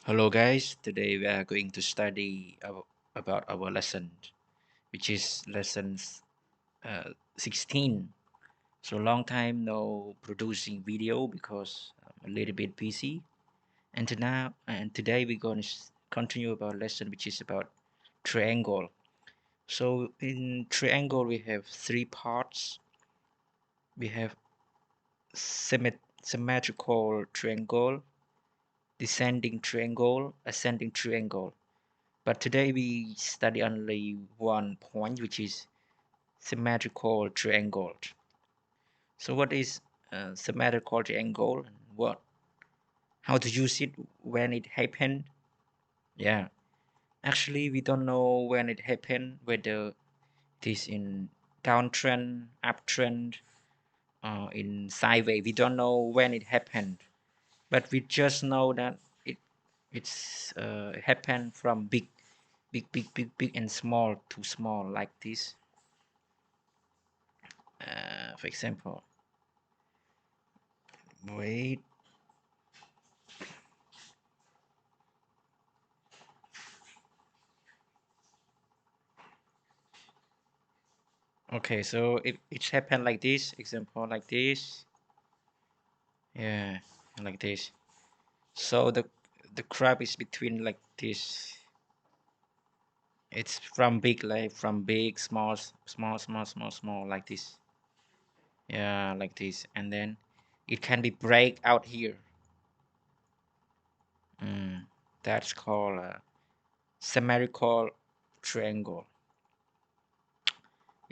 Hello guys, today we are going to study about our lesson, which is lessons 16. So long time no producing video because I'm a little bit busy. And today we're going to continue about lesson which is about triangle. So in triangle we have three parts. We have symmetrical triangle, descending triangle, ascending triangle. But today we study only one point, which is symmetrical triangle. So what is symmetrical triangle? And what? How to use it when it happened? Yeah, actually we don't know when it happened, whether it is in downtrend, uptrend, in sideways. We don't know when it happened, but we just know that it's happened from big and small to small like this. For example, wait. Okay, so if it happened like this, example like this, yeah, like this. So the crab is between like this. It's from big, like from big, small like this. Yeah, like this, and then it can be break out here. That's called a symmetrical triangle.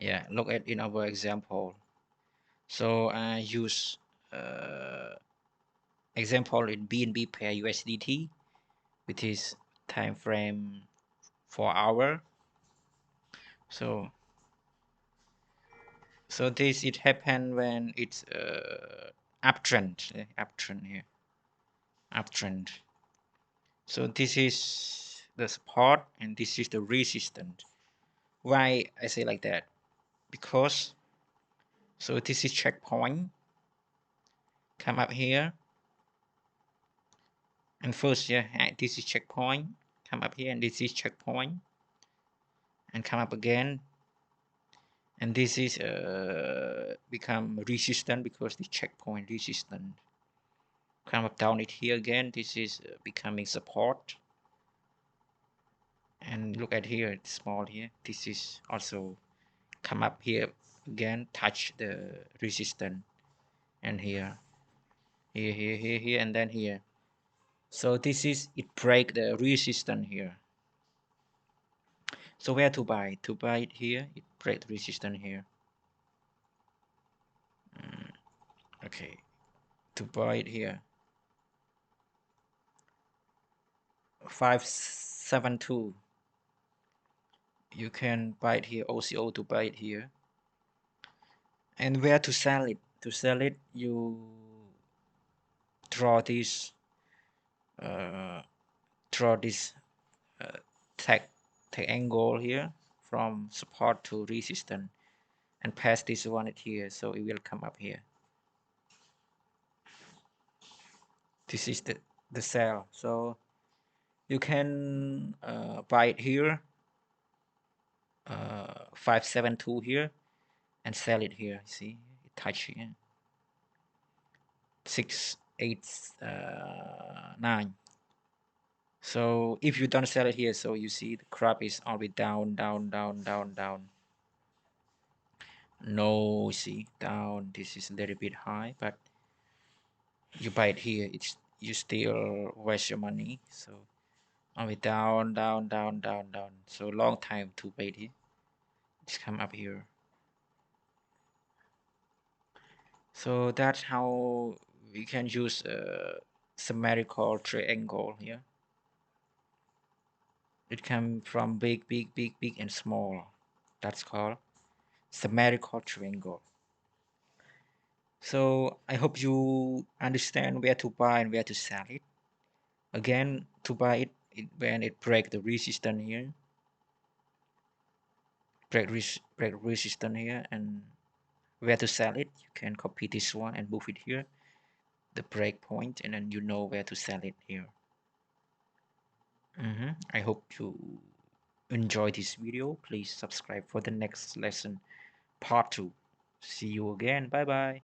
Yeah, look at in our example. So I use uh, example in BNB pair USDT, which is time frame 4 hour. So this it happen when it's uptrend, uptrend here, uptrend. So this is the support and this is the resistance. Why I say like that? Because so this is checkpoint. Come up here, and first, yeah, this is checkpoint. Come up here, and this is checkpoint, and come up again, and this is become resistant because the checkpoint resistant. Come up down it here again. This is becoming support, and look at here, it's small here. This is also come up here again, touch the resistance, and here, and then here. So this is it break the resistance here. So where to buy? To buy it here, it break the resistance here. Okay, to buy it here. 572. You can buy it here. OCO to buy it here. And where to sell it? To sell it, you draw this. Uh, draw this tag angle here from support to resistance, and pass this one at here, so it will come up here. This is the sell. So you can buy it here, 572 here, and sell it here. See, it touch here, 689. So if you don't sell it here, so you see the crop is always down, down. No, see, down. This is a little bit high, but you buy it here, it's you still waste your money. So always down. So long time to wait here. It's come up here. So that's how we can use a symmetrical triangle here. It comes from big, and small. That's called symmetrical triangle. So I hope you understand where to buy and where to sell it. Again, to buy it when it break the resistance here, break resistance here, and where to sell it, you can copy this one and move it here, the break point, and then you know where to sell it here. I hope you enjoy this video. Please subscribe for the next lesson, part 2. See you again. Bye bye.